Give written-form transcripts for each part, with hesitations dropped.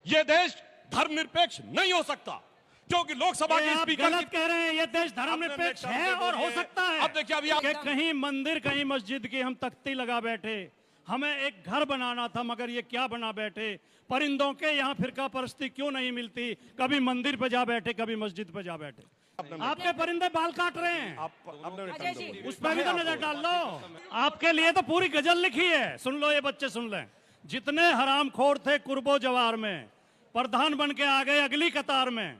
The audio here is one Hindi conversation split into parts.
ये देश धर्मनिरपेक्ष नहीं हो सकता, क्योंकि लोकसभा के स्पीकर गलत कह रहे हैं। ये देश धर्मनिरपेक्ष है और हो सकता है। अब देखिए अभी आप कहीं मंदिर कहीं मस्जिद की हम तख्ती लगा बैठे, हमें एक घर बनाना था मगर ये क्या बना बैठे। परिंदों के यहाँ फिरका परस्ती क्यों नहीं मिलती, कभी मंदिर पे जा बैठे कभी मस्जिद पे जा बैठे। आपके परिंदे बाल काट रहे हैं, उस पर भी तो नजर डाल लो। आपके लिए तो पूरी गजल लिखी है, सुन लो ये बच्चे सुन लें। जितने हरामखोर थे कुर्बो जवार में, प्रधान बन के आ गए अगली कतार में,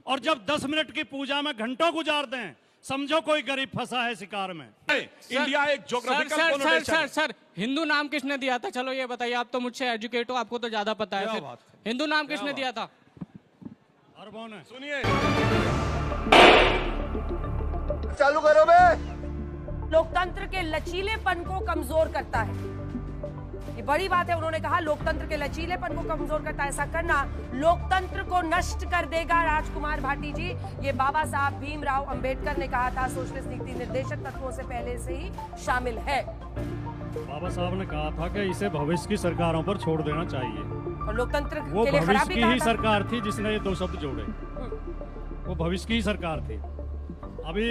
और जब 10 मिनट की पूजा में घंटों गुजार दें, समझो कोई गरीब फंसा है शिकार में। इंडिया एक ज्योग्राफिकल सर हिंदू नाम किसने दिया था? चलो ये बताइए, आप तो मुझसे एजुकेट हो, आपको तो ज्यादा पता है। फिर हिंदू नाम किसने दिया था? अरबों ने। सुनिए, चालू करो बे। लोकतंत्र के लचीलेपन को कमजोर करता है, ये बड़ी बात है। उन्होंने कहा लोकतंत्र के लचीलेपन को कमजोर करता है, ऐसा करना लोकतंत्र को नष्ट कर देगा। राजकुमार भाटी जी, ये बाबा साहब भीमराव अंबेडकर ने कहा था, सोशलिस्ट नीति निर्देशक तत्वों से पहले से ही शामिल है। बाबा साहब ने कहा था कि इसे भविष्य की सरकारों पर छोड़ देना चाहिए, और लोकतंत्र वो के लिए खराब भविष्य भी की कहा ही था। सरकार थी जिसने ये दो शब्द जोड़े, वो भविष्य की ही सरकार थी। अभी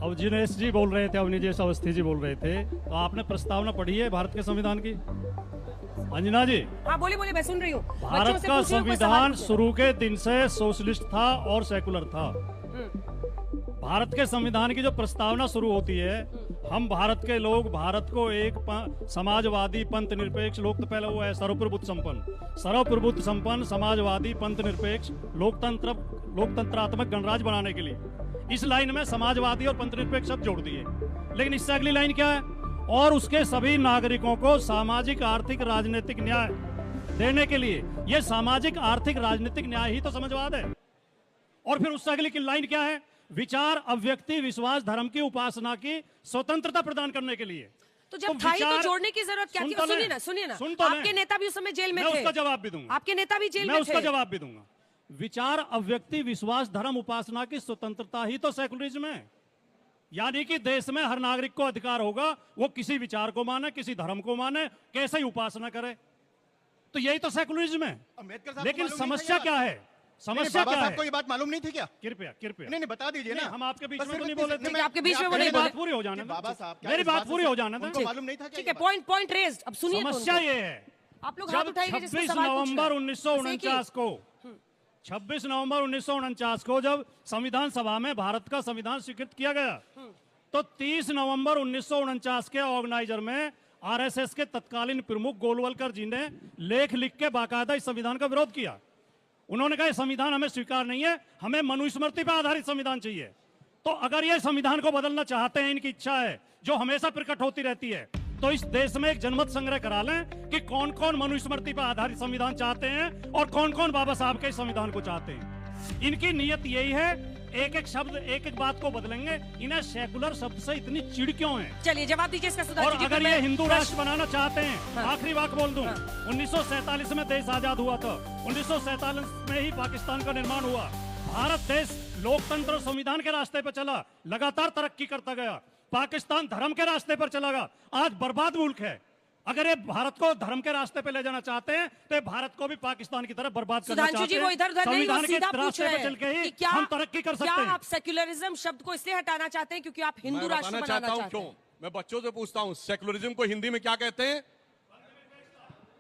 अवजिनेश जी बोल रहे थे, अवनिजेश अवस्थी जी बोल रहे थे, तो आपने प्रस्तावना पढ़ी है भारत के संविधान की? अंजना जी, हाँ बोलिए बोलिए, मैं सुन रही हूँ। भारत का संविधान शुरू के दिन से सोशलिस्ट था और सेकुलर था। भारत के संविधान की जो प्रस्तावना शुरू होती है, हम भारत के लोग भारत को एक समाजवादी पंथ निरपेक्ष लोक, पहले वो है सर्वप्रभुत्व संपन्न समाजवादी पंथ निरपेक्ष लोकतंत्रात्मक गणराज्य बनाने के लिए इस लाइन में समाजवादी और पंथ निरपेक्ष शब्द जोड़ दिए। लेकिन इससे अगली लाइन क्या है? और उसके सभी नागरिकों को सामाजिक आर्थिक राजनीतिक न्याय देने के लिए। यह सामाजिक आर्थिक राजनीतिक न्याय ही तो समाजवाद है। और फिर उससे अगली की लाइन क्या है? विचार, अव्यक्ति, विश्वास, धर्म की उपासना की स्वतंत्रता प्रदान करने के लिए। तो जब था ही तो जोड़ने की जरूरत क्या थी? सुनिए ना, आपके नेता भी उस समय जेल में थे। मैं उसका जवाब भी दूंगा। आपके नेता भी जेल में थे। मैं उसका जवाब भी दूंगा। विचार, अव्यक्ति, विश्वास, धर्म, उपासना की स्वतंत्रता ही तो सेकुलरिज्म है। यानी कि देश में हर नागरिक को अधिकार होगा, वो किसी विचार को माने, किसी धर्म को माने, कैसे ही उपासना करे। तो यही तो सेकुलरिज्म है। लेकिन समस्या क्या है? समस्या क्या है? आपको ये बात मालूम नहीं थी क्या? कृपया नहीं बता दीजिए ना। हम आपके बीच में तो नहीं बोले थे। आपके बीच में वो नहीं बोले। बात पूरी हो जाने दो। बाबा साहब, मेरी बात पूरी हो जाने दो। मालूम नहीं था? ठीक है, पॉइंट रेज्ड। अब सुनिए, समस्या ये है, आप लोग हाथ जब उठाइए जिसमें 26 सवाल पूछना नवंबर है। 1949 को 26 नवंबर 1949 को जब संविधान सभा में भारत का संविधान स्वीकृत किया गया, तो 30 नवंबर 1949 के ऑर्गेनाइजर में आरएसएस के तत्कालीन प्रमुख गोलवलकर जी ने लेख लिख के बाकायदा इस संविधान का विरोध किया। उन्होंने कहा संविधान हमें स्वीकार नहीं है, हमें मनुस्मृति पर आधारित संविधान चाहिए। तो अगर ये संविधान को बदलना चाहते हैं, इनकी इच्छा है जो हमेशा प्रकट होती रहती है, तो इस देश में एक जनमत संग्रह करा लें कि कौन कौन मनुस्मृति पर आधारित संविधान चाहते हैं और कौन कौन बाबा साहब के संविधान को चाहते हैं। इनकी नीयत यही है, एक एक शब्द एक एक बात को बदलेंगे। इन्हें सेकुलर शब्द से इतनी चिढ़ क्यों है? चलिए जवाब दीजिए इसका सुधार। और अगर ये हिंदू राष्ट्र बनाना चाहते हैं, आखिरी बात बोल दूं, 1947 में देश आजाद हुआ था, 1947 में ही पाकिस्तान का निर्माण हुआ। भारत देश लोकतंत्र और संविधान के रास्ते पर चला, लगातार तरक्की करता गया। पाकिस्तान धर्म के रास्ते पर चला गया, आज बर्बाद मुल्क है। अगर ये भारत को धर्म के रास्ते पे ले जाना चाहते हैं, तो भारत को भी पाकिस्तान की तरह बर्बाद करना चाहते हैं। जी वो इधर-उधर नहीं, वो सीधा पूछ रहे हैं चल के ही क्या हम तरक्की कर सकते हैं। क्या आप सेक्युलरिज्म शब्द को इसलिए हटाना चाहते हैं क्योंकि आप हिंदू राष्ट्र बनाना चाहते हैं? क्यों? मैं बच्चों से पूछता हूं, सेकुलरिज्म को हिंदी में क्या कहते हैं?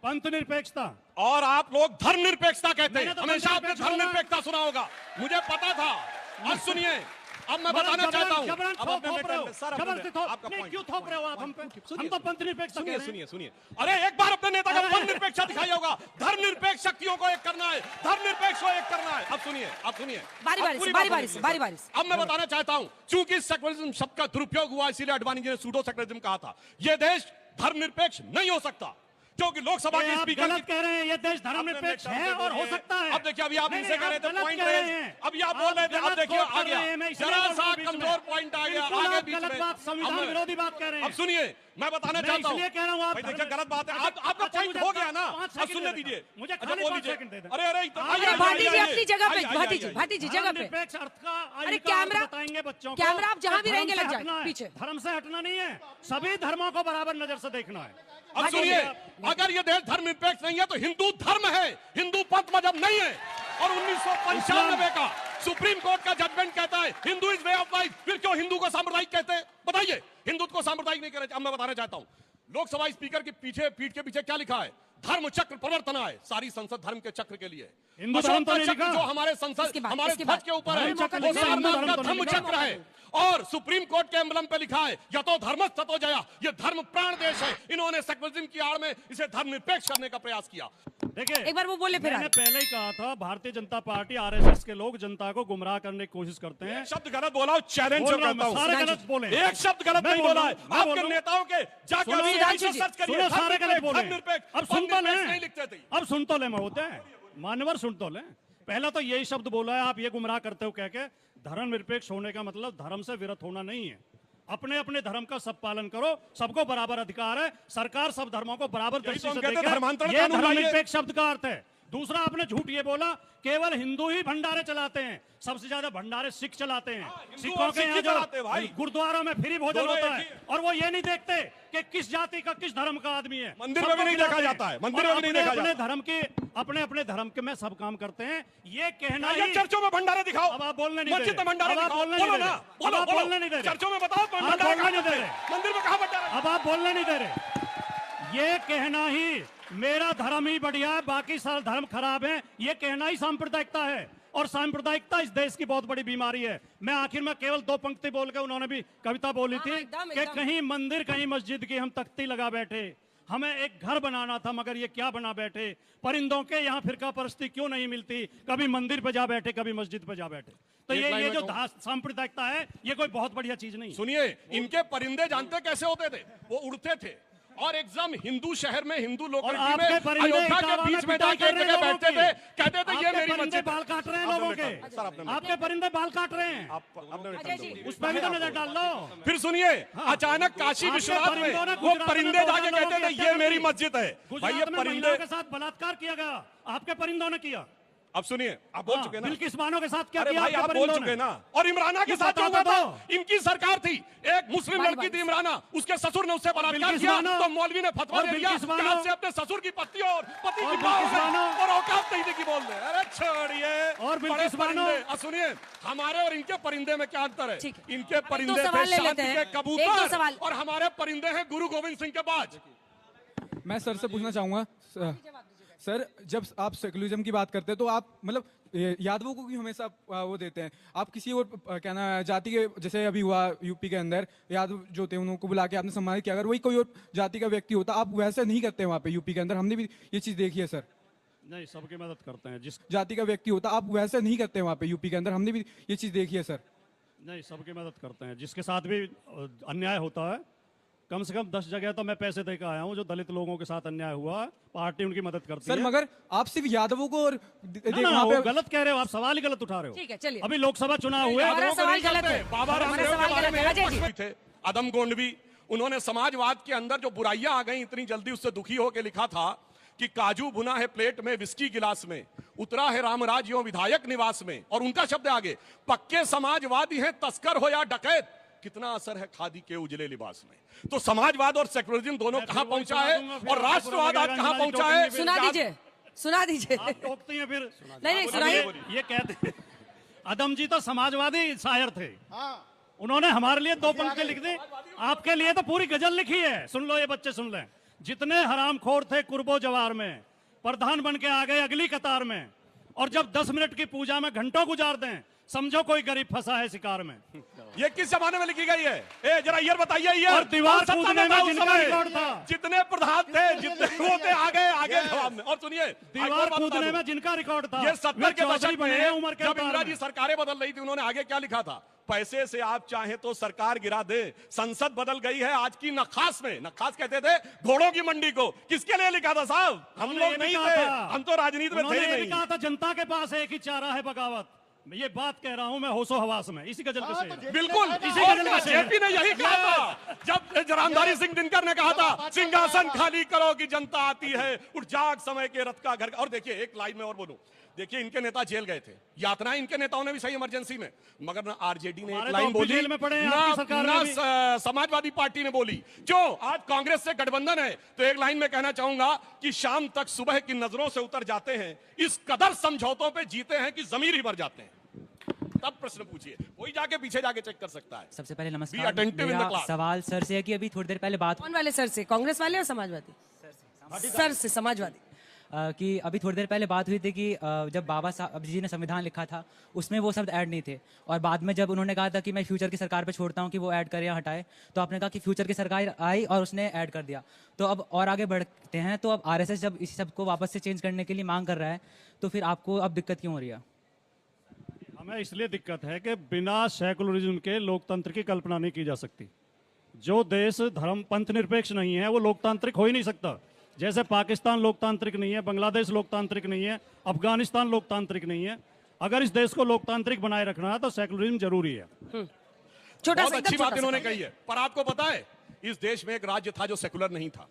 पंथ निरपेक्षता। और आप लोग धर्मनिरपेक्षता कहते हैं। मैंने तो हमेशा आपने धर्मनिरपेक्षता सुना होगा, मुझे पता था। अब सुनिए, अब मैं बताना चाहता हूं, अब अपने आपका पॉइंट क्यों थोप रहे हो आप हम पे? हम तो पंथ निरपेक्षता कह रहे हैं। सुनिए, अरे एक बार अपने नेता का पंथ निरपेक्षता दिखाया होगा। धर्मनिरपेक्ष शक्तियों को एक करना है, धर्मनिरपेक्ष को एक करना है। अब सुनिए बारी-बारी से। अब मैं बताना चाहता हूं, चूंकि सेकुलरिज्म शब्द का दुरुपयोग हुआ, इसीलिए अडवाणी जी ने सूडो सेकुलरिज्म कहा था। यह देश धर्मनिरपेक्ष नहीं हो सकता, क्योंकि लोकसभा के स्पीकर गलत कह रहे हैं। ये देश धर्मनिरपेक्ष है और हो सकता है। अब देखिए, अभी आप इनसे कह रहे थे पॉइंट कह रहे रेज, हैं। अभी आप बोल रहे थे, अब देखिए आ गया जरा सा कमजोर पॉइंट आ गया आगे बीच में। संविधान विरोधी बात कह रहे हैं। अब सुनिए, मैं बताना चाहता हूं, इसलिए कह रहा हूं आप देखिए गलत बात है। आपका पॉइंट हो गया ना, अब सुनने दीजिए, मुझे बोल दीजिए। अरे भाटी जी अपनी जगह पे, भाटी जी जगह पे। निरपेक्ष अर्थ का अरे कैमरा बताएंगे बच्चों को। कैमरा आप जहां भी रहेंगे लग जाए पीछे। धर्म से हटना नहीं है, सभी धर्मों को बराबर नजर से देखना है। अब सुनिए, अगर ये देश धर्मनिरपेक्ष नहीं है तो हिंदू धर्म है, हिंदू पंथ मजहब नहीं है। और 1995 का सुप्रीम कोर्ट का जजमेंट कहता है Hindu is way of life. फिर क्यों हिंदू को सांप्रदायिक कहते हैं? बताइए, हिंदुत्व को सांप्रदायिक नहीं कहना। अब मैं बताना चाहता हूं, लोकसभा स्पीकर के पीछे पीठ के पीछे क्या लिखा है? धर्म चक्र प्रवर्तना है। सारी संसद धर्म के चक्र के लिए। हिंदू धर्म तो नहीं लिखा। जो हमारे संसद हमारे ध्वज के ऊपर है धर्म वो चक्र सारनाथ का तो धर्म नहीं लिखा। चक्र है। और सुप्रीम कोर्ट के एम्बलम पे लिखा है यतो धर्म ततो जया। ये धर्म प्राण देश है। इन्होंने सेक्युलरिज्म की आड़ में इसे धर्मनिरपेक्ष करने का प्रयास किया। देखिए, एक बार वो बोले फिर मैंने आए। पहले ही कहा था, भारतीय जनता पार्टी आरएसएस के लोग जनता को गुमराह करने की कोशिश करते हैं। एक शब्द गलत बोला, चैलेंज बोल रहा हूं, करता हूं। सारे गलत बोले। एक शब्द गलत मैं नहीं बोल बोला रहा है। हूं, मैं बोल आपके रहा हूं। नेताओं के जाकर सुनो, सर्च करिए। सुनो, सारे गलत बोले। धर्मनिरपेक्ष अब सुन तो नहीं लें, लिखते थे। अब सुन तो ले, मैं होते हैं मान्यवर, सुन तो लें। पहला तो यही शब्द बोला है, आप ये गुमराह करते हो कह के। धर्मनिरपेक्ष होने का मतलब धर्म से विरत होना नहीं है। अपने अपने धर्म का सब पालन करो, सबको बराबर अधिकार है। सरकार सब धर्मों को बराबर यही तो दृष्टि हम से कहते हैं, देखे। धर्मांतरण ये कानून लाइए। धर्मनिरपेक्ष शब्द का अर्थ है। दूसरा, आपने झूठ ये बोला केवल हिंदू ही भंडारे चलाते हैं। सबसे ज्यादा भंडारे सिख चलाते हैं। सिखों और के सिख यहाँ ही चलाते हैं भाई। जो गुरुद्वारों में फ्री भोजन दोनों होता एक है, ही- और वो ये नहीं देखते कि किस जाति का, किस धर्म का आदमी है। मंदिर में भी नहीं देखा जाता है। मंदिर में भी नहीं देखा अपने जाता। धर्म के, अपने अपने धर्म के में सब काम करते हैं। ये कहना ये ही, चर्चों में भंडारे दिखाओ। अब आप बोलने नहीं दे मस्जिद में रहे। भंडारे अब आप दिखाओ। बोलने नहीं बोलो दे ना, रहे। बोलो, अब आप बोलो। बोलने नहीं दे रहे। चर्चों में बताओ आप भंडारे बोलने नहीं दे कहाँ रहे। है? मंदिर में कहाँ भंडारा है? अब आप बोलने नहीं दे रहे। ये कहना ही मेरा धर्म ही बढ़िया है, बाकी सारे धर्म खराब है, ये कहना ही सांप्रदायिकता है। और सांप्रदायिकता इस देश की बहुत बड़ी बीमारी है। मैं आखिर में केवल 2 पंक्ति बोल के, उन्होंने भी कविता बोली थी एकदम, कि एकदम। कहीं मंदिर कहीं मस्जिद की हम तख्ती लगा बैठे। हमें एक घर बनाना था मगर ये क्या बना बैठे। परिंदों के यहाँ फिरका परस्ती क्यों नहीं मिलती, कभी मंदिर पे जा बैठे कभी मस्जिद पे जा बैठे। तो एक ये लाइन ये में जो सांप्रदायिकता है, ये कोई बहुत बढ़िया चीज नहीं है। सुनिए, इनके परिंदे जानते कैसे होते थे? वो उड़ते थे और एकदम हिंदू शहर में, हिंदू लोकेलिटी आपके में, परिंदे अयोध्या के इटावा में बीच में पिटाई जाके कर एक रहे जगह हैं बैठते लोगों थे, की। कहते थे ये आपके मेरी परिंदे मस्जिद है। बाल काट रहे हैं आपने लोगों देखा, के। सर, आपने आपके परिंदे बाल काट रहे हैं। अजय जी, उस पर भी तो नजर डाल लो। फिर सुनिए, अचानक काशी आपके विश्वनाथ में परिंदों ने वो गुजरात में परिंदे बहुत जाके लोगों कहते की थे हत्या ये कर मेरी दी। मस्जिद है। भाई ये गुजरात में परिंदे, महिलाओं के साथ बलात्कार किया गया, आपके परिंदों ने किया। अब सुनिए, आप बोल चुके ना। बिल्किस बानो के साथ क्या अरे किया भाई, आपके आप बोल परिंदों चुके ने? ना। और इमराना के ये साथ जो बता हुआ दो। था, इनकी सरकार थी, एक मुस्लिम बाली लड़की थी बाली। इमराना, उसके ससुर ने उससे बलात्कार बिल्किस किया बानो। तो मौलवी ने फतवा और दे दिया बिल्किस कि बानो। आज से अपने ससुर की पत्नी और पति और की मां हो बिल्किस गई। बानो। और औकात नहीं थी कि बोल दे। अरे छोड़िए। और बड़े बिल्किस बानो। परिंदे। अब सुनिए, हमारे और इनके परिंदे में क्या अंतर है? ठीक है। इनके एक दो परिंदे सवाल थे ले शांति लेते हैं। के एक दो कबूतर सवाल। और हमारे परिंदे हैं गुरु गोविंद सिंह के बाज। मैं सर से पूछना चाहूंगा सर, जब आप सेकुलरिज्म की बात करते हैं तो आप मतलब यादवों को क्यों हमेशा वो देते हैं? आप किसी और क्या ना जाति के, जैसे अभी हुआ यूपी के अंदर, यादव जो थे उनको बुला के आपने सम्मानित किया, अगर वही कोई और जाति का व्यक्ति होता आप वैसे नहीं करते वहाँ पे यूपी के अंदर। हमने भी ये चीज़ देखी है सर। नहीं, सबकी मदद करते हैं। जिस जाति का व्यक्ति होता आप वैसे नहीं करते वहाँ पे यूपी के अंदर। हमने भी ये चीज़ देखी है सर। नहीं, सबकी मदद करते हैं। जिसके साथ भी अन्याय होता है, कम से कम 10 जगह तो मैं पैसे देकर आया हूँ जो दलित लोगों के साथ अन्याय हुआ है, पार्टी उनकी मदद करती सर है। मगर आप सिर्फ यादवों को और ना, वो गलत कह रहे हो आप, सवाल ही गलत उठा रहे हो। ठीक है, चलिए। अभी लोकसभा चुनाव हुए, हमारा यादवों को सवाल नहीं गलत करते। है। बाबा हमारा रामदेव सवाल के बारे गलत में है। अजय जी। पक्ष थे अदम गोंडवी। उन्होंने समाजवाद के अंदर जो बुराइयां आ गई इतनी जल्दी, उससे दुखी होकर लिखा था कि काजू भुना है प्लेट में, विस्की गिलास में, उतरा है रामराज यों विधायक निवास में। और उनका शब्द है आगे, पक्के समाजवादी हैं तस्कर हो या डकैत, कितना असर है खादी के उजले लिबास में। तो समाजवाद और सेक्युलरिज्म दोनों कहां पहुंचा है और राष्ट्रवाद आज कहां पहुंचा है? सुना दीजिए, सुना दीजिए। आप टोकती हैं फिर। नहीं, सुनाइए। ये कहते हैं, अदम जी तो समाजवादी शायर थे। उन्होंने हमारे लिए 2 पंक्ति लिख दी, आपके लिए तो पूरी गजल लिखी है। सुन लो, ये बच्चे सुन लें। जितने हरामखोर थे कुर्बो जवार में, प्रधान बन के आ गए अगली कतार में। और जब 10 मिनट की पूजा में घंटों गुजार दें, समझो कोई गरीब फंसा है शिकार में। ये किस जमाने में लिखी गई है? ए जरा ईयर बताइए। ईयर और दीवार कौन सत्ता कूदने था में उस जिनका समय? रिकॉर्ड था। जितने प्रधान थे, जितने वो थे, आगे आगे जवाब में। और सुनिए, दीवार कूदने में जिनका रिकॉर्ड था, ये 70 के वे दशक चौधरी बने हैं उम्र में के जब अवतार इंदिरा में। जी सरकारें बदल रही थी, उन्होंने आगे क्या लिखा था? पैसे से आप चाहें तो सरकार गिरा दे, संसद बदल गई है आज की नखास में। नखास कहते थे घोड़ों की मंडी को। किसके लिए लिखा था साहब? हम लोग नहीं थे, हम तो राजनीति में थे ही उन्होंने ये भी नहीं। कहा था जनता के पास एक ही चारा है बगावत। ये बात कह रहा हूं मैं होशो हवास में, इसी गजल का शेर है। बिल्कुल इसी गजल का शेर है। जेपी ने यही कहा था जब रामधारी सिंह दिनकर ने कहा था सिंहासन खाली करो कि जनता आती है, उठ जाग समय के रथ का घर। और देखिए एक लाइन में और बोलूं, देखिए इनके नेता जेल गए थे, यातना इनके नेताओं ने भी सही इमरजेंसी में, मगर ना आरजेडी ने एक हमारे लाइन तो बोली, जेल में पड़े हैं, आपकी सरकार ना में भी। समाजवादी पार्टी ने बोली। जो आज कांग्रेस से गठबंधन है, तो एक लाइन में कहना चाहूंगा कि शाम तक सुबह की नजरों से उतर जाते हैं, इस कदर समझौतों पे जीते हैं कि जमीर ही भर जाते हैं। तब प्रश्न पूछिए, कोई जाके पीछे जाके चेक कर सकता है। सबसे पहले Be नमस्कार। attentive in the मेरा class. सवाल सर से है कि अभी थोड़ी देर पहले बात कौन वाले सर से, कांग्रेस वाले या समाजवादी? सर से, समाजवादी। कि अभी थोड़ी देर पहले बात हुई थी कि जब बाबा साहब जी ने संविधान लिखा था उसमें वो शब्द ऐड नहीं थे, और बाद में जब उन्होंने कहा था कि मैं फ्यूचर की सरकार पे छोड़ता हूँ कि वो ऐड करे या हटाए, तो आपने कहा कि फ्यूचर की सरकार आई और उसने ऐड कर दिया। तो अब और आगे बढ़ते हैं, तो अब आरएसएस जब इस सब को वापस से चेंज करने के लिए मांग कर रहा है, तो फिर आपको अब दिक्कत क्यों हो रही है? हमें इसलिए दिक्कत है कि बिना सेकुलरिज्म के लोकतंत्र की कल्पना नहीं की जा सकती। जो देश धर्म पंथ निरपेक्ष नहीं है वो लोकतांत्रिक हो ही नहीं सकता। जैसे पाकिस्तान लोकतांत्रिक नहीं है, बांग्लादेश लोकतांत्रिक नहीं है, अफगानिस्तान लोकतांत्रिक नहीं है। अगर इस देश को लोकतांत्रिक बनाए रखना है तो सेकुलरिज्म जरूरी है। छोटा बहुत सा, अच्छी एकदम बात छोटा इन्होंने सा। कही है, पर आपको पता है इस देश में एक राज्य था जो सेकुलर नहीं था।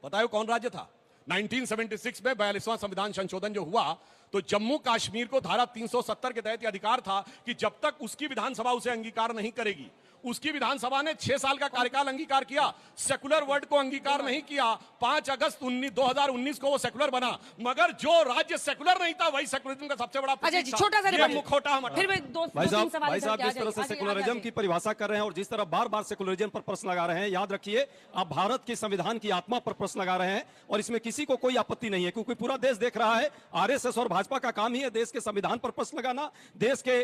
पता है वो कौन राज्य था? 1976 में 42वां संविधान संशोधन जो हुआ, तो जम्मू कश्मीर को धारा 370 के तहत यह अधिकार था कि जब तक उसकी विधानसभा उसे अंगीकार नहीं करेगी, उसकी विधानसभा ने 6 साल का कार्यकाल अंगीकार किया, सेकुलर वर्ड को अंगीकार नहीं किया। 5 अगस्त 2019 को वो सेकुलर बना, मगर जो राज्य सेकुलर नहीं था वही सेकुलरिज्म का सबसे बड़ा अच्छा प्रतीक जी, था। छोटा सा ये रिपोर्ट। मुखौटा हम हटा- फिर मैं दो भाई तीन साहब सवाल भाई साहब करके आ जिस तरह से जाइए, सेकुलरिज्म आगे की परिभाषा कर रहे हैं और जिस तरह बार बार सेकुलरिज्म पर प्रश्न लगा रहे हैं, याद रखिए आप भारत के संविधान की आत्मा पर प्रश्न लगा रहे हैं और इसमें किसी को कोई आपत्ति नहीं है, क्योंकि पूरा देश देख रहा है। आरएसएस और भाजपा का काम ही है देश के संविधान पर प्रश्न लगाना, देश के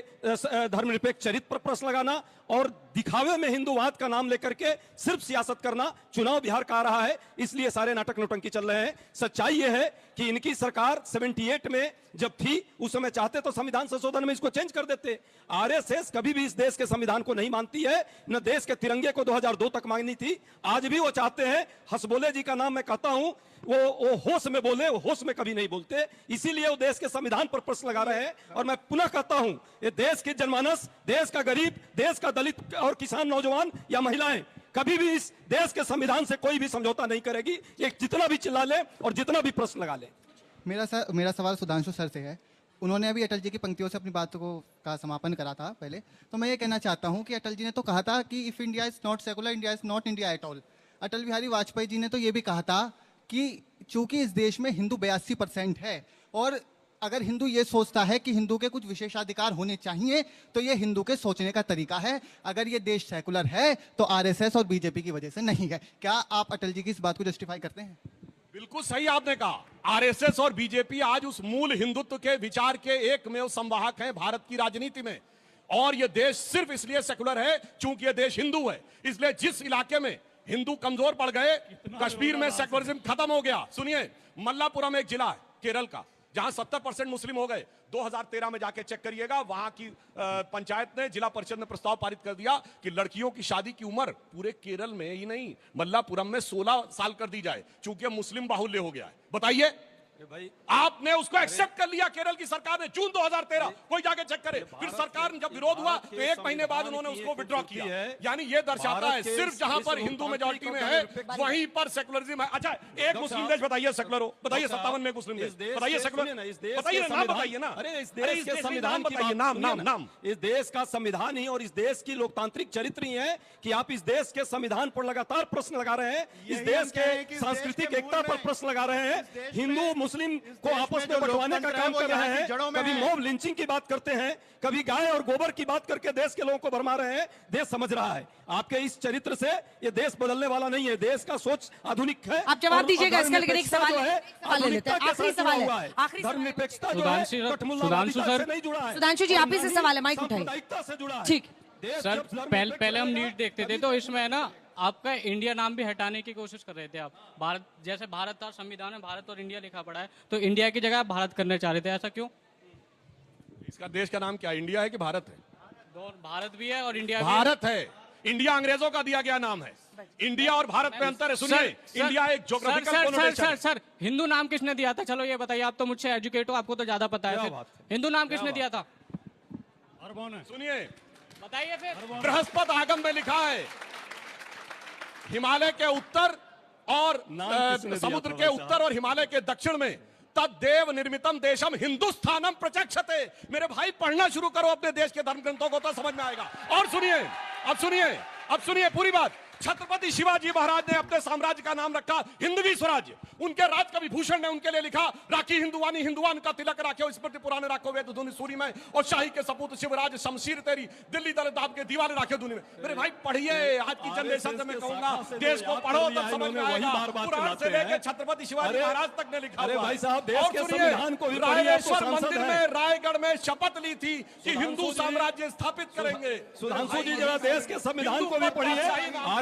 धर्मनिरपेक्ष चरित्र पर प्रश्न लगाना और दिखावे में हिंदूवाद का नाम लेकर के सिर्फ सियासत करना। चुनाव बिहार का आ रहा है, इसलिए सारे नाटक नौटंकी चल रहे हैं। सच्चाई यह है कि इनकी सरकार 78 में जब थी उस समय चाहते तो संविधान संशोधन में इसको चेंज कर देते। आरएसएस कभी भी इस देश के संविधान को नहीं मानती है, न देश के तिरंगे को 2002 तक मांगनी थी। आज भी वो चाहते हैं, हसबोले जी का नाम मैं कहता हूं, वो होश में बोले, वो होश में कभी नहीं बोलते, इसीलिए वो देश के संविधान पर प्रश्न लगा रहे हैं। और मैं पुनः कहता हूं, ये देश की जनमानस, देश का गरीब, देश का दलित और किसान, नौजवान या महिलाएं कभी भी इस देश के संविधान से कोई भी समझौता नहीं करेगी। ये जितना भी चिल्ला ले और जितना भी प्रश्न लगा ले। मेरा सवाल सुधांशु सर से है। उन्होंने अभी अटल जी की पंक्तियों से अपनी बात का समापन करा था पहले, तो मैं ये कहना चाहता हूं कि अटल जी ने तो कहा था कि if India is not secular, India is not India at all. Atal Bihari Vajpayee ji ने तो ये भी कहा था कि चूंकि इस देश में हिंदू 82% है और अगर हिंदू ये सोचता है कि हिंदू के कुछ विशेषाधिकार होने चाहिए तो ये हिंदू के सोचने का तरीका है। अगर ये देश सेकुलर है तो आरएसएस और बीजेपी की वजह से नहीं है। क्या आप अटल जी की इस बात को जस्टिफाई करते हैं? बिल्कुल सही आपने कहा। आरएसएस और बीजेपी आज उस मूल हिंदुत्व के विचार के एकमेव संवाहक हैं भारत की राजनीति में। और यह देश सिर्फ इसलिए सेकुलर है चूंकि यह देश हिंदू है। इसलिए जिस इलाके में हिंदू कमजोर पड़ गए, कश्मीर में सेकुलरिज्म खत्म हो गया। सुनिए, मल्लापुरम एक जिला है केरल का जहां 70% मुस्लिम हो गए। 2013 में जाके चेक करिएगा, वहां की पंचायत ने, जिला परिषद ने प्रस्ताव पारित कर दिया कि लड़कियों की शादी की उम्र पूरे केरल में ही नहीं, मल्लापुरम में 16 साल कर दी जाए, चूंकि मुस्लिम बाहुल्य हो गया है। बताइए, भाई आपने उसको एक्सेप्ट कर लिया केरल की सरकार ने जून 2013। कोई जाके चेक करे। फिर सरकार जब विरोध हुआ तो 1 महीने बाद उन्होंने उसको विड्रॉ किया। यानी ये दर्शाता है सिर्फ जहां पर हिंदू मेजॉरिटी में है वहीं पर सेकुलरिज्म है। अच्छा, एक मुस्लिम देश बताइए सेकुलर हो, बताइए 57 में मुस्लिम देश बताइए सेकुलर, बताइए नाम, बताइए ना। अरे इस देश के संविधान बताइए, नाम। इस देश का संविधान ही और इस देश की लोकतांत्रिक चरित्र ही है कि आप इस देश के संविधान पर लगातार प्रश्न लगा रहे हैं, इस देश के सांस्कृतिक एकता पर प्रश्न लगा रहे हैं, हिंदू मुस्लिम को आपस में बंटवाने का काम कर रहे हैं। कभी मॉब लिंचिंग की बात करते हैं, कभी गाय और गोबर की बात करके देश के लोगों को भरमा रहे हैं। देश समझ रहा है आपके इस चरित्र से ये देश बदलने वाला नहीं है। देश का सोच आधुनिक है। आप जवाब दीजिएगा इसका, लेकिन एक सवाल जो है ले लेते हैं। आखिरी सवाल है, आखिरी सवाल। धर्मनिरपेक्षता जो है सुधांशु सर, नहीं जुड़ा है। सुधांशु जी, आप ही से सवाल है, माइक उठाइए। सामुदायिकता से जुड़ा है। ठीक। सर, पहले हम नीट देखते थे तो इसमें है ना आपका इंडिया नाम भी हटाने की कोशिश कर रहे थे आप। भारत, जैसे भारत था, संविधान में भारत और इंडिया लिखा पड़ा है, तो इंडिया की जगह आप भारत करने चाह रहे थे, ऐसा क्यों? इसका देश का नाम क्या, इंडिया है कि भारत है? भारत भी है और इंडिया भी भारत है। इंडिया अंग्रेजों का दिया गया नाम है। इंडिया और भारत में अंतर है। सुनिए, इंडिया एक ज्योग्राफिकल कोनोटेशन है। सर, हिंदू नाम किसने दिया था? चलो ये बताइए, आप तो मुझसे एजुकेट हो, आपको तो ज्यादा पता है। हिंदू नाम किसने दिया था? अरबों ने। सुनिए, बताइए फिर। बृहस्पति आगम में लिखा है हिमालय के उत्तर और नाम किसने दिया समुद्र था के भाई साहब? उत्तर और हिमालय के दक्षिण में तद्देव निर्मितम देशम हिंदुस्थानम प्रचक्षते। मेरे भाई पढ़ना शुरू करो अपने देश के धर्म ग्रंथों को तो समझ में आएगा। और सुनिए, अब सुनिए पूरी बात। छत्रपति शिवाजी महाराज ने अपने साम्राज्य का नाम रखा हिंदवी स्वराज्य। उनके राज कवि भूषण ने उनके लिए लिखा राखी हिंदुवानी हिंदुवान का तिलक राखो स्मृति पुराने राखो वेद धुनि सूरी में और शाही के सपूत शिवराज शमशीर तेरी दिल्ली दल दाब के दीवाने राखे दुनि में। मेरे भाई पढ़िए, आज की जनरेशन से मैं कहूंगा देश को पढ़ो तब समझ में आएगा। पुराण से लेकर छत्रपति शिवाजी महाराज तक ने लिखा। अरे भाई साहब, देश के संविधान को भी पढ़िए, आप तो रायेश्वर सांसद मंदिर हैं। में रायगढ़ में शपथ ली थी कि हिंदू साम्राज्य स्थापित करेंगे। सुधांशु जी जरा देश के संविधान को भी पढ़िए।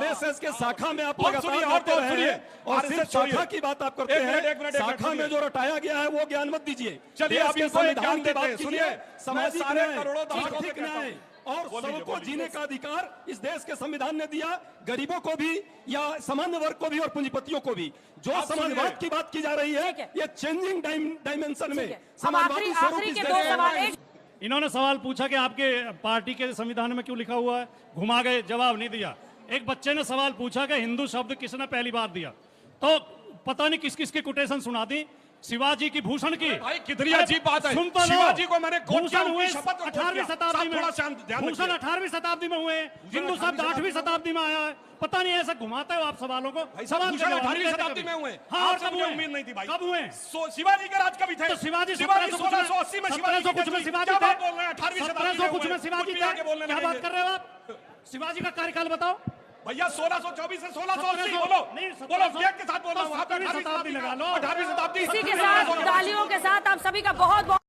आरएसएस के शाखा में आप और लगातार सुनिए, और करते तो रहे सुनिए, हैं और RSS सिर्फ छोड़िए। शाखा की बात आप करते एक मिनट, हैं। शाखा में जो रटाया गया है वो ज्ञान मत दीजिए। चलिए, देश अब के इनको एक संविधान ज्ञान की देते बात हैं। कीजिए। सुनिए, सामाजिक मैं सारे न्याय, करोड़ों दर्शकों से आर्थिक कहता हूं। न्याय और बोलिए, सबको बोलिए। जीने का अधिकार इस देश के संविधान ने दिया, गरीबों को भी या सामान्य वर्ग को भी और पूंजीपतियों को भी। जो आप सुनिए। समाजवाद की बात की जा रही है ठीक है। ये चेंजिंग डायमेंशन में ठीक है। अब समाजवादी स्वरूप आखिरी इस के देश दो में सवाल। आए। एक इन्होंने सवाल पूछा कि आपके पार्टी के संविधान में क्यों लिखा हुआ है, घुमा गए, जवाब नहीं दिया। एक बच्चे ने सवाल पूछा कि हिंदू शब्द किसने पहली बार दिया, तो पता नहीं किस किस की कोटेशन सुना दी, शिवाजी की, भूषण की। भाई कितनी अजीब बात है। सुन तो लो। शिवाजी को मैंने कोट किया, भूषण हुए उनकी शपथ को कोट 18वीं किया। शताब्दी साहब, में, थोड़ा शांत ध्यान भूषण रखिए। 18वीं शताब्दी में हुए, हिंदू शब्द 8वीं शताब्दी में आया है। पता नहीं ऐसा घुमाते हो आप सवालों को। सवाल भूषण के जवाब 18वीं नहीं देते शताब्दी कभी। में हुए। हाँ, आपसे कब मुझे हुए? उम्मीद नहीं थी भाई। कब हुए? शिवाजी के राज कभी थे। तो शिवाजी 1780 में शिवाजी 1700 कुछ में शिवाजी क्या थे। बात बोल रहे हैं? 18वीं शताब्दी 1700 कुछ हुए। में शिवाजी कुछ भी थे। आगे बोलने क्या लगेंगे। बात कर रहे हो आप? शिवाजी का कार्यकाल बताओ। भैया 1624 से 1680 1700 बोलो। नहीं, बोलो 1700 विवेक के साथ बोल रहा हूँ। 17वीं शताब्दी लगा लो। 18वीं शताब्दी। इसी के साथ तालियों के साथ आप सभी का बहुत बहुत